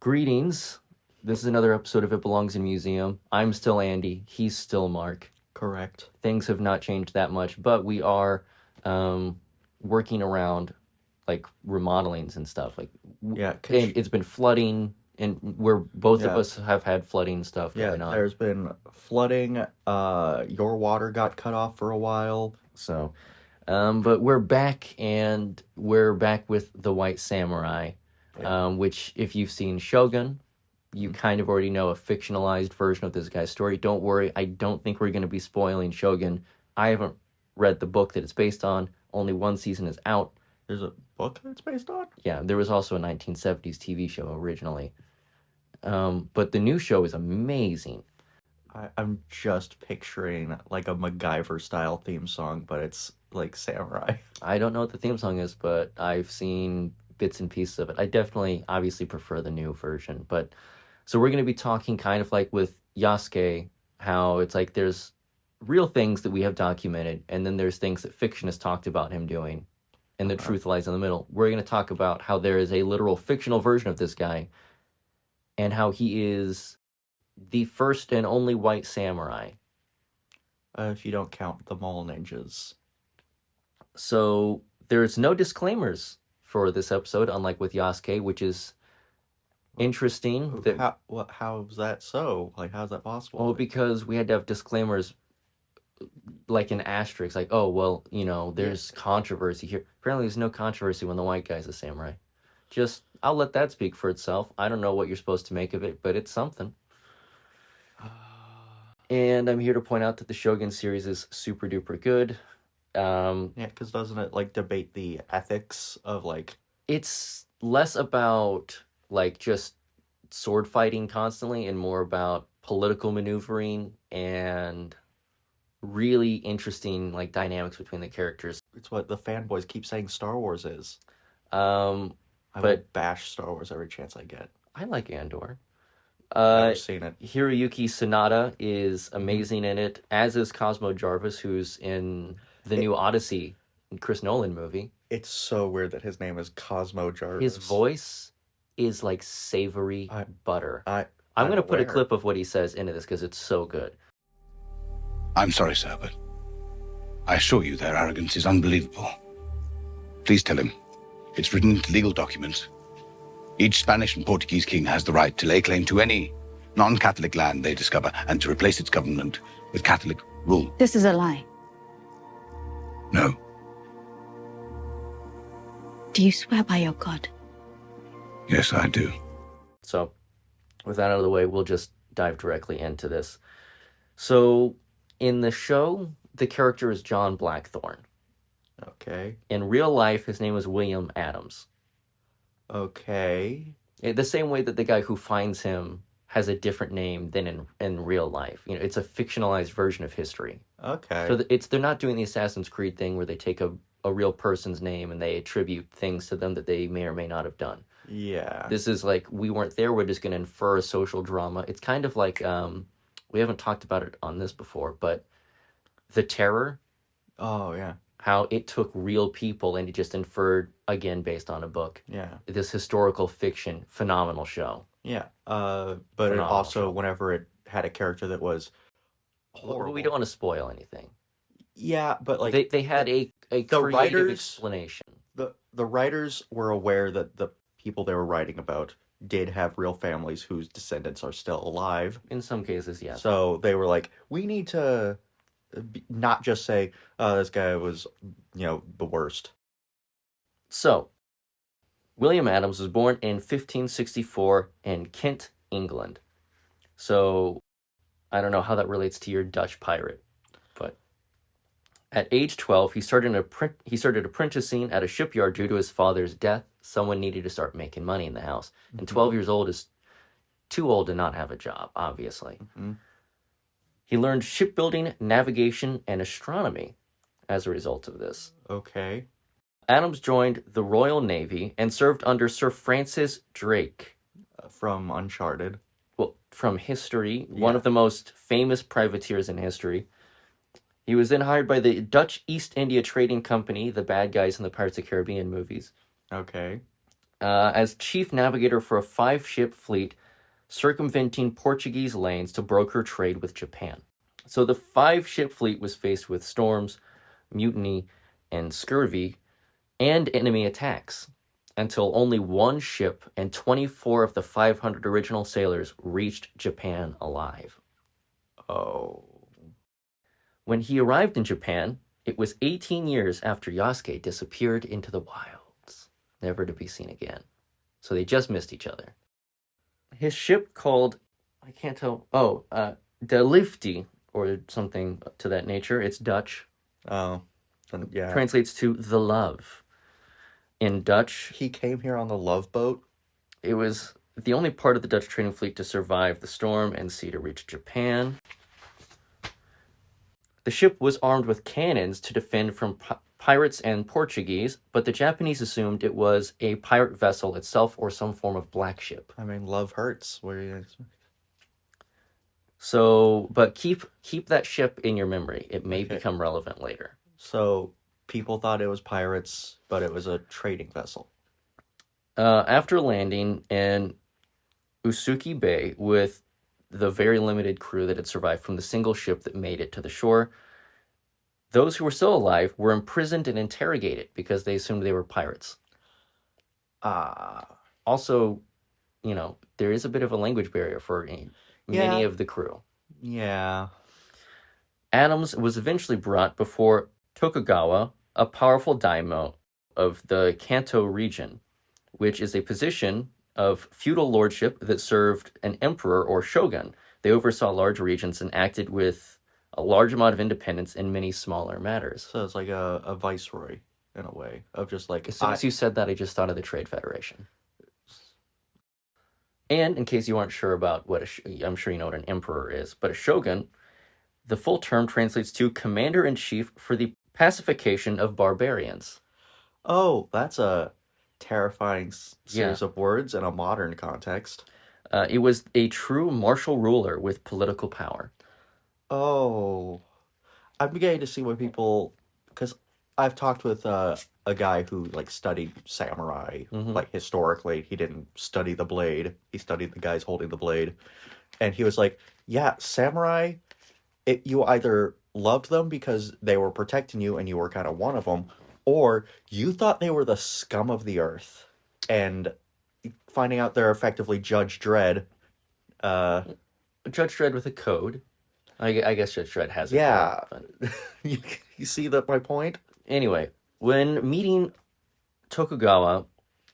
Greetings. This is another episode of It Belongs in Museum. I'm still Andy. He's still Mark. Correct. Things have not changed that much, but we are working around like remodelings and stuff. Yeah, and it's been flooding, and we're both of Yeah. us have had flooding stuff yeah, going on. there's been flooding. Your water got cut off for a while. So, but we're back, and we're back with the White Samurai, Yeah. which if you've seen Shogun, you kind of already know a fictionalized version of this guy's story. Don't worry, I don't think we're going to be spoiling Shogun. I haven't read the book that it's based on. Only one season is out. There's a book that it's based on? Yeah, there was also a 1970s TV show originally. But the new show is amazing. I'm just picturing like a MacGyver-style theme song, but it's like samurai. I don't know what the theme song is, but I've seen bits and pieces of it. I definitely, obviously prefer the new version. But so we're going to be talking kind of like with Yasuke, how it's like there's real things that we have documented, and then there's things that fiction has talked about him doing, and the truth lies in the middle. We're going to talk about how there is a literal fictional version of this guy, and how he is the first and only white samurai. If you don't count the mole ninjas. So there's no disclaimers for this episode, unlike with Yasuke, which is interesting. How's that so? Like, how's that possible? Well, because we had to have disclaimers, like an asterisk, like, oh, well, there's controversy here. Apparently there's no controversy when the white guy's a samurai. I'll let that speak for itself. I don't know what you're supposed to make of it, but it's something. And I'm here to point out that the Shogun series is super duper good. Yeah, because doesn't it like debate the ethics of like... It's less about like just sword fighting constantly and more about political maneuvering and really interesting like dynamics between the characters. It's what the fanboys keep saying Star Wars is. I But will bash Star Wars every chance I get. I like Andor. Never seen it. Hiroyuki Sanada is amazing in it, as is Cosmo Jarvis, who's in the new Odyssey, Chris Nolan movie. It's so weird that his name is Cosmo Jarvis. His voice is like savory butter. I'm going to put a aware. clip of what he says into this because it's so good. I'm sorry, sir, but I assure you their arrogance is unbelievable. Please tell him. It's written into legal documents. Each Spanish and Portuguese king has the right to lay claim to any non-Catholic land they discover and to replace its government with Catholic rule. This is a lie. No. Do you swear by your God? Yes, I do. So, with that out of the way, we'll just dive directly into this. So, in the show, the character is John Blackthorne. Okay. In real life, his name is William Adams. Okay. The same way that the guy who finds him has a different name than in real life. It's a fictionalized version of history. Okay. So they're not doing the Assassin's Creed thing where they take a real person's name and they attribute things to them that they may or may not have done. Yeah. This is like, we weren't there, we're just going to infer a social drama. It's kind of like, we haven't talked about it on this before, but The Terror. Oh, yeah. How it took real people and it just inferred, again, based on a book. Yeah. This historical fiction, phenomenal show. Yeah. But it Phenomenal also, show. whenever it had a character that was horrible. We don't want to spoil anything. Yeah, but like... They had a creative writers... explanation. The writers were aware that the people they were writing about did have real families whose descendants are still alive. In some cases, yes. So they were like, we need to not just say, oh, this guy was, the worst. So, William Adams was born in 1564 in Kent, England. So, I don't know how that relates to your Dutch pirate, but at age 12, he started apprenticing at a shipyard due to his father's death. Someone needed to start making money in the house. And 12 years old is too old to not have a job, obviously. Mm-hmm. He learned shipbuilding, navigation, and astronomy as a result of this. Okay. Adams joined the Royal Navy and served under Sir Francis Drake. From Uncharted. Well, from history, one of the most famous privateers in history. He was then hired by the Dutch East India Trading Company, the bad guys in the Pirates of the Caribbean movies. Okay. as chief navigator for a 5-ship fleet circumventing Portuguese lanes to broker trade with Japan. So the 5-ship fleet was faced with storms, mutiny, and scurvy, and enemy attacks, until only 1 ship and 24 of the 500 original sailors reached Japan alive. Oh. When he arrived in Japan, it was 18 years after Yasuke disappeared into the wilds, never to be seen again. So they just missed each other. His ship called, I can't tell, De Liefde, or something to that nature. It's Dutch. Oh. Then, yeah. Translates to the love. In Dutch, He came here on the Love Boat? it was the only part of the Dutch trading fleet to survive the storm and sea to reach Japan. The ship was armed with cannons to defend from pirates and Portuguese, but the Japanese assumed it was a pirate vessel itself or some form of black ship. I mean, love hurts. What do you... So, but keep that ship in your memory. It may Okay. become relevant later. So, people thought it was pirates, but it was a trading vessel. After landing in Usuki Bay with the very limited crew that had survived from the single ship that made it to the shore, those who were still alive were imprisoned and interrogated because they assumed they were pirates. Also, there is a bit of a language barrier for many of the crew. Yeah. Adams was eventually brought before Tokugawa, a powerful daimyo of the Kanto region, which is a position of feudal lordship that served an emperor or shogun. They oversaw large regions and acted with a large amount of independence in many smaller matters. So it's like a viceroy, in a way, of just like... As soon as you said that, I just thought of the Trade Federation. And in case you aren't sure about what I'm sure you know what an emperor is, but a shogun, the full term translates to commander-in-chief for the pacification of barbarians. Oh, that's a terrifying series of words in a modern context. It was a true martial ruler with political power. Oh. I'm beginning to see why people... Because I've talked with a guy who, like, studied samurai, like, historically. He didn't study the blade. He studied the guys holding the blade. And he was like, yeah, samurai, you either loved them because they were protecting you and you were kind of one of them, or you thought they were the scum of the earth. And finding out they're effectively Judge Dredd. Judge Dredd with a code. I guess Judge Dredd has a code. But... You see my point? Anyway, when meeting Tokugawa,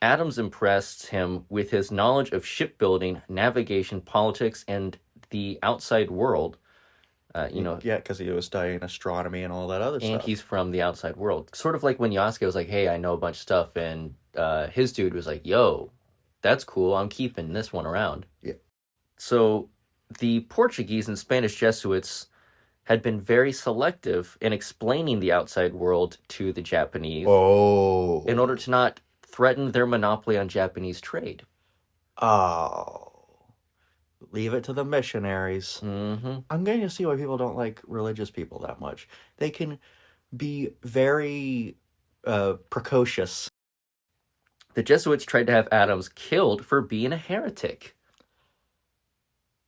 Adams impressed him with his knowledge of shipbuilding, navigation, politics, and the outside world. Yeah, because he was studying astronomy and all that other stuff. And he's from the outside world. Sort of like when Yasuke was like, hey, I know a bunch of stuff, and his dude was like, yo, that's cool, I'm keeping this one around. Yeah. So the Portuguese and Spanish Jesuits had been very selective in explaining the outside world to the Japanese in order to not threaten their monopoly on Japanese trade. Oh. Leave it to the missionaries. Mm-hmm. I'm going to see why people don't like religious people that much. They can be very precocious. The Jesuits tried to have Adams killed for being a heretic.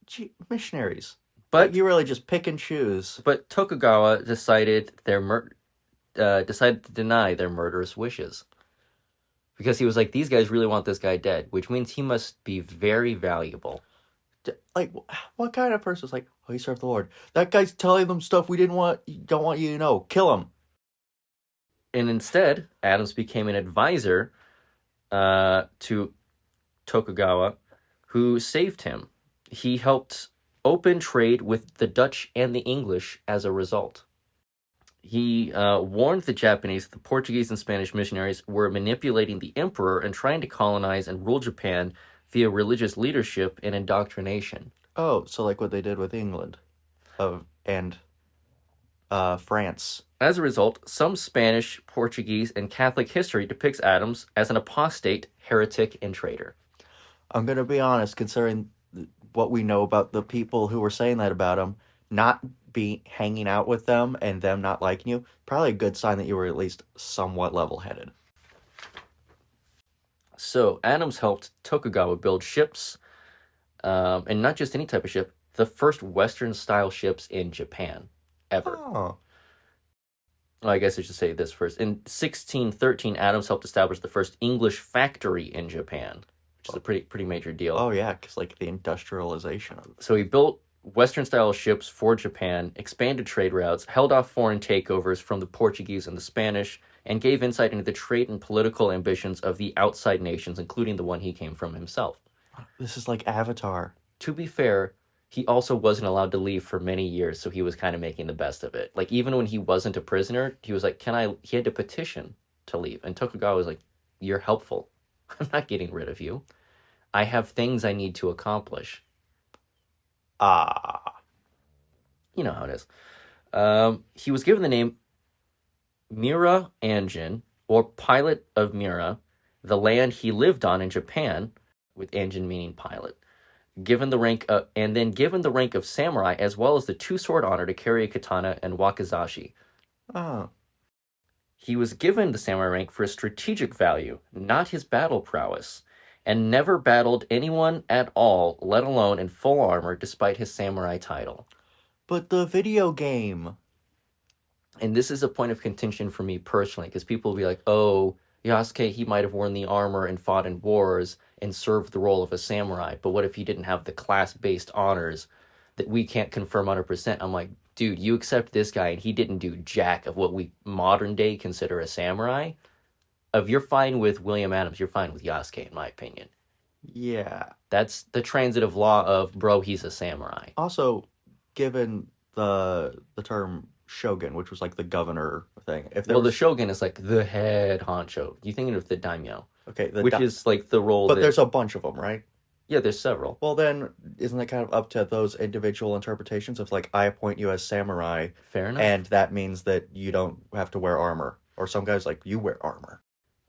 Gee, missionaries. But you really just pick and choose. But Tokugawa decided decided to deny their murderous wishes. Because he was like, these guys really want this guy dead, which means he must be very valuable. Like, what kind of person is like, oh, you serve the Lord? That guy's telling them stuff we don't want you to know. Kill him. And instead, Adams became an advisor to Tokugawa, who saved him. He helped open trade with the Dutch and the English as a result. He warned the Japanese that the Portuguese and Spanish missionaries were manipulating the emperor and trying to colonize and rule Japan via religious leadership and indoctrination. Oh, so like what they did with England and France. As a result, some Spanish, Portuguese, and Catholic history depicts Adams as an apostate, heretic, and traitor. I'm going to be honest, considering what we know about the people who were saying that about him, not be hanging out with them and them not liking you, probably a good sign that you were at least somewhat level-headed. So Adams helped Tokugawa build ships, and not just any type of ship, the first Western-style ships in Japan, ever. Oh. Well, I guess I should say this first. In 1613, Adams helped establish the first English factory in Japan, which is a pretty major deal. Oh, yeah, because, like, the industrialization of it. So he built Western-style ships for Japan, expanded trade routes, held off foreign takeovers from the Portuguese and the Spanish, and gave insight into the trade and political ambitions of the outside nations, including the one he came from himself. This is like Avatar. To be fair, he also wasn't allowed to leave for many years, so he was kind of making the best of it. Like, even when he wasn't a prisoner, he was like, he had to petition to leave. And Tokugawa was like, you're helpful. I'm not getting rid of you. I have things I need to accomplish. Ah. You know how it is. He was given the name Mura Anjin, or Pilot of Mura, the land he lived on in Japan, with Anjin meaning pilot. Given the rank of samurai, as well as the two-sword honor to carry a katana and wakizashi. Oh. He was given the samurai rank for his strategic value, not his battle prowess, and never battled anyone at all, let alone in full armor, despite his samurai title. But the video game. And this is a point of contention for me personally, because people will be like, oh, Yasuke, he might have worn the armor and fought in wars and served the role of a samurai, but what if he didn't have the class-based honors that we can't confirm 100%? I'm like, dude, you accept this guy and he didn't do jack of what we modern day consider a samurai? If you're fine with William Adams, you're fine with Yasuke, in my opinion. Yeah. That's the transitive law of, bro, he's a samurai. Also, given the term shogun, which was like the governor thing. The shogun is like the head honcho. You thinking of the daimyo? Okay, which is like the role. But there's a bunch of them, right? Yeah, there's several. Well, then isn't it kind of up to those individual interpretations of like, I appoint you as samurai? Fair enough. And that means that you don't have to wear armor, or some guys like you wear armor.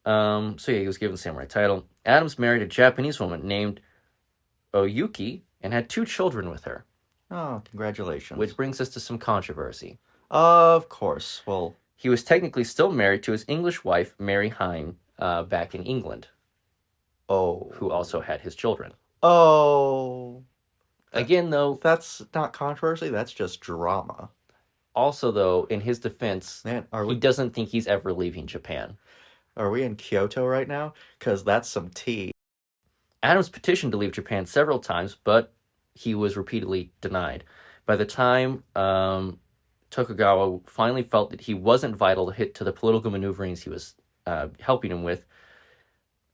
So yeah, he was given the samurai title. Adams married a Japanese woman named Oyuki and had 2 children with her. Oh, congratulations. Which brings us to some controversy. Of course. Well, he was technically still married to his English wife, Mary Hine, back in England. Oh. Who also had his children. Oh. Again, though... That's not controversy, that's just drama. Also, though, in his defense, man, he doesn't think he's ever leaving Japan. Are we in Kyoto right now? Because that's some tea. Adams petitioned to leave Japan several times, but he was repeatedly denied. By the time Tokugawa finally felt that he wasn't vital to the political maneuverings he was helping him with,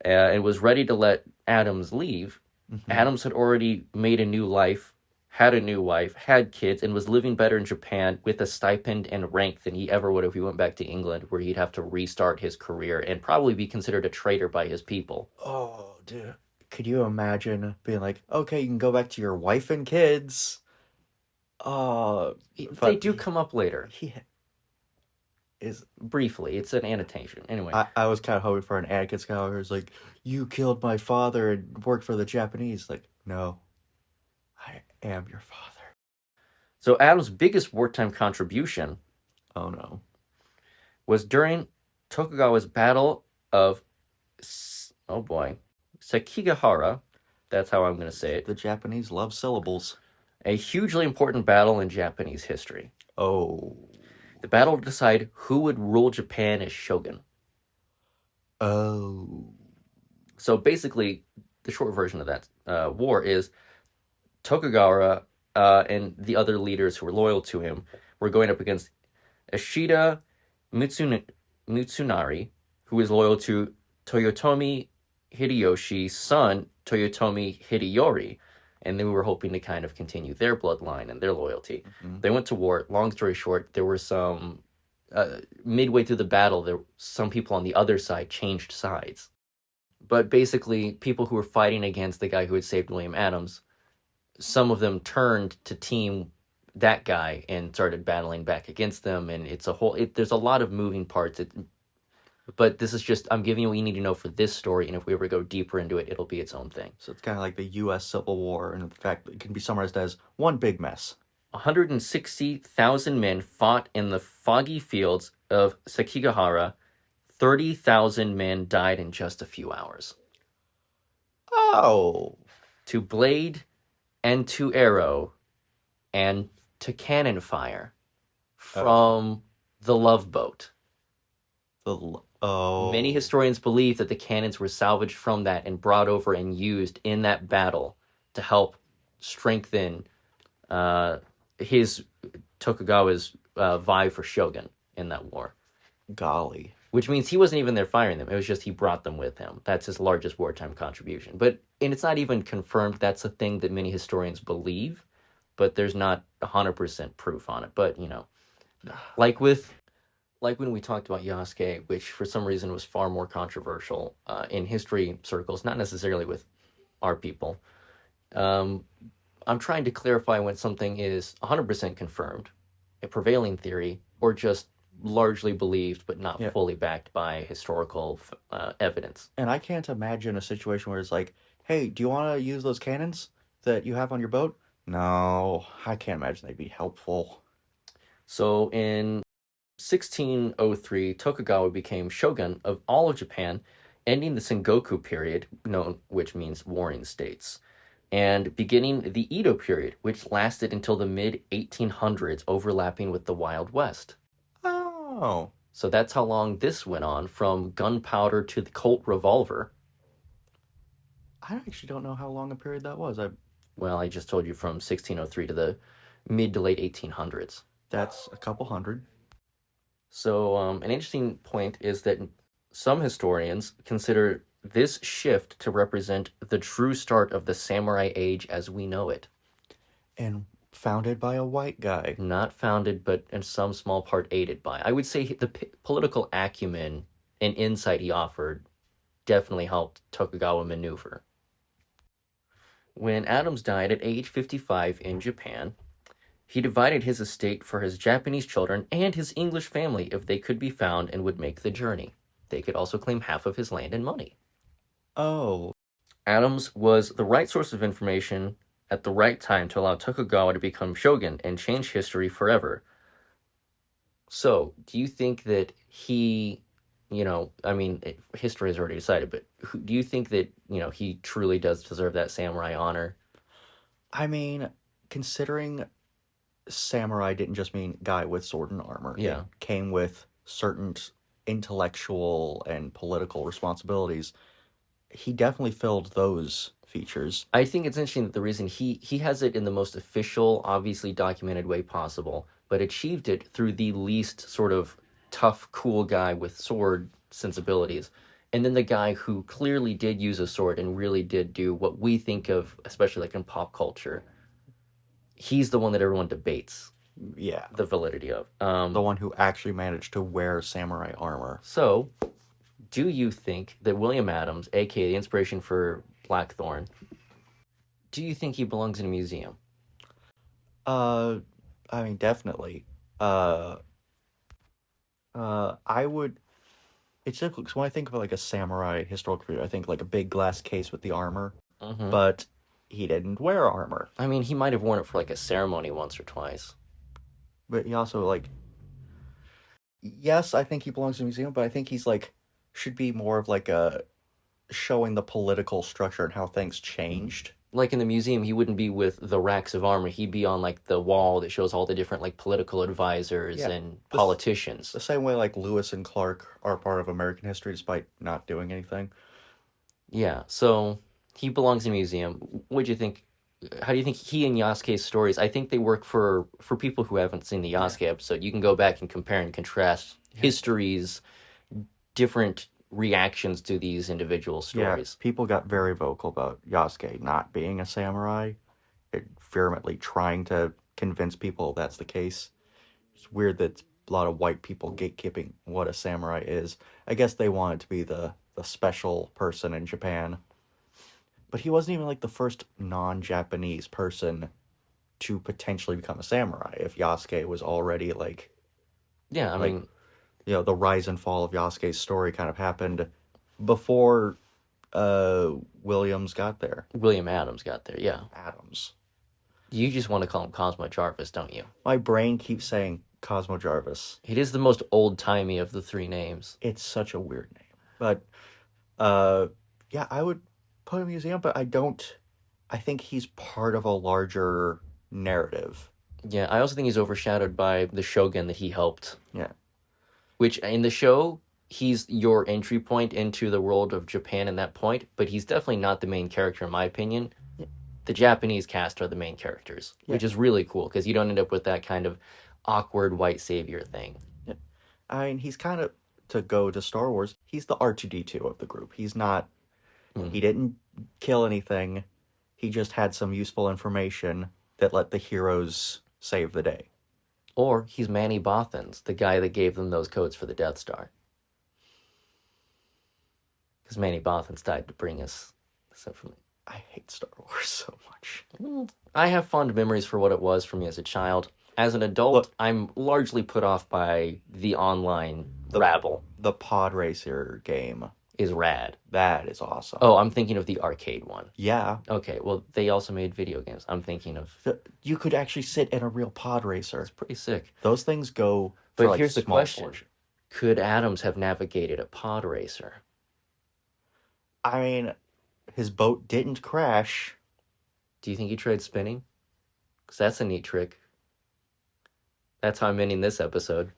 and was ready to let Adams leave, Adams had already made a new life, had a new wife, had kids, and was living better in Japan with a stipend and rank than he ever would if he went back to England, where he'd have to restart his career and probably be considered a traitor by his people. Oh, dude. Could you imagine being like, okay, you can go back to your wife and kids? They do come up later. He is briefly. It's an annotation. Anyway. I was kind of hoping for an Anakin Skywalker who's like, you killed my father and worked for the Japanese. Like, no. I am your father. So Adams' biggest wartime contribution, oh no, was during Tokugawa's Battle of, Sekigahara. That's how I'm going to say it. The Japanese love syllables. A hugely important battle in Japanese history. Oh. The battle to decide who would rule Japan as shogun. Oh. So basically, the short version of that war is Tokugawa and the other leaders who were loyal to him were going up against Ishida Mitsunari, who is loyal to Toyotomi Hideyoshi's son, Toyotomi Hideyori, and they were hoping to kind of continue their bloodline and their loyalty. Mm-hmm. They went to war. Long story short, there were some... midway through the battle, some people on the other side changed sides. But basically, people who were fighting against the guy who had saved William Adams, some of them turned to team that guy and started battling back against them, and it's a whole... there's a lot of moving parts. But this is just, I'm giving you what you need to know for this story, and if we ever go deeper into it, it'll be its own thing. So it's kind of like the U.S. Civil War, and in fact, it can be summarized as one big mess. 160,000 men fought in the foggy fields of Sekigahara. 30,000 men died in just a few hours. Oh, to blade and to arrow and to cannon fire from the Love Boat. Many historians believe that the cannons were salvaged from that and brought over and used in that battle to help strengthen his Tokugawa's vie for shogun in that war. Golly. Which means he wasn't even there firing them. It was just he brought them with him. That's his largest wartime contribution. And it's not even confirmed. That's a thing that many historians believe, but there's not 100% proof on it. But, like when we talked about Yasuke, which for some reason was far more controversial in history circles, not necessarily with our people. I'm trying to clarify when something is 100% confirmed, a prevailing theory, or just largely believed but not fully backed by historical evidence. And I can't imagine a situation where it's like, hey, do you want to use those cannons that you have on your boat? No, I can't imagine they'd be helpful. So in 1603, Tokugawa became shogun of all of Japan, ending the Sengoku period, which means warring states, and beginning the Edo period, which lasted until the mid-1800s, overlapping with the Wild West. Oh. So that's how long this went on, from gunpowder to the Colt revolver. I actually don't know how long a period that was. Well, I just told you from 1603 to the mid to late 1800s. That's a couple hundred. So an interesting point is that some historians consider this shift to represent the true start of the samurai age as we know it. And founded by a white guy. Not founded, but in some small part aided by. I would say the political acumen and insight he offered definitely helped Tokugawa maneuver. When Adams died at age 55 in Japan, he divided his estate for his Japanese children and his English family if they could be found and would make the journey. They could also claim half of his land and money. Oh. Adams was the right source of information at the right time to allow Tokugawa to become shogun and change history forever. So, do you think that he, history is already decided, but do you think that, he truly does deserve that samurai honor? I mean, considering samurai didn't just mean guy with sword and armor. Yeah. It came with certain intellectual and political responsibilities. He definitely filled those features. I think it's interesting that the reason he has it in the most official, obviously documented way possible, but achieved it through the least sort of tough, cool guy with sword sensibilities. And then the guy who clearly did use a sword and really did do what we think of, especially like in pop culture. He's the one that everyone debates. Yeah. The validity of. The one who actually managed to wear samurai armor. So, do you think that William Adams, aka the inspiration for Blackthorne, do you think he belongs in a museum? I mean, definitely. I would. It's difficult because when I think of like a samurai historical figure, I think like a big glass case with the armor. Mm-hmm. But he didn't wear armor. I mean, he might have worn it for like a ceremony once or twice. But he also like. Yes, I think he belongs in a museum, but I think he's like should be more of like a showing the political structure and how things changed. Like in the museum, he wouldn't be with the racks of armor. He'd be on like the wall that shows all the different like political advisors and politicians. The same way like Lewis and Clark are part of American history despite not doing anything. Yeah, so he belongs in a museum. What do you think? How do you think he and Yasuke's stories? I think they work for people who haven't seen the Yasuke episode. You can go back and compare and contrast histories, different reactions to these individual stories. Yeah, people got very vocal about Yasuke not being a samurai, vehemently trying to convince people that's the case. It's weird that a lot of white people gatekeeping what a samurai is. I guess they wanted to be the special person in Japan. But he wasn't even like the first non-Japanese person to potentially become a samurai. If Yasuke was already like... Yeah, I mean... the rise and fall of Yasuke's story kind of happened before Williams got there. William Adams got there, yeah. Adams. You just want to call him Cosmo Jarvis, don't you? My brain keeps saying Cosmo Jarvis. It is the most old-timey of the three names. It's such a weird name. But, yeah, I would put in a museum, but I think he's part of a larger narrative. Yeah, I also think he's overshadowed by the Shogun that he helped. Yeah. Which in the show, he's your entry point into the world of Japan in that point, but he's definitely not the main character in my opinion. The Japanese cast are the main characters, which is really cool because you don't end up with that kind of awkward white savior thing. Yeah. I mean, he's kind of, to go to Star Wars, he's the R2D2 of the group. He's not, he didn't kill anything. He just had some useful information that let the heroes save the day. Or he's Manny Bothans, the guy that gave them those codes for the Death Star. Because Manny Bothans died to bring us this information. I hate Star Wars so much. I have fond memories for what it was for me as a child. As an adult, Look, I'm largely put off by the online rabble. The pod racer game. Is rad. That is awesome. Oh, I'm thinking of the arcade one. Yeah. Okay, well, they also made video games. I'm thinking of... You could actually sit in a real pod racer. It's pretty sick. Those things go But for, like, here's the small question. portion. Could Adams have navigated a pod racer? I mean, his boat didn't crash. Do you think he tried spinning? Because that's a neat trick. That's how I'm ending this episode.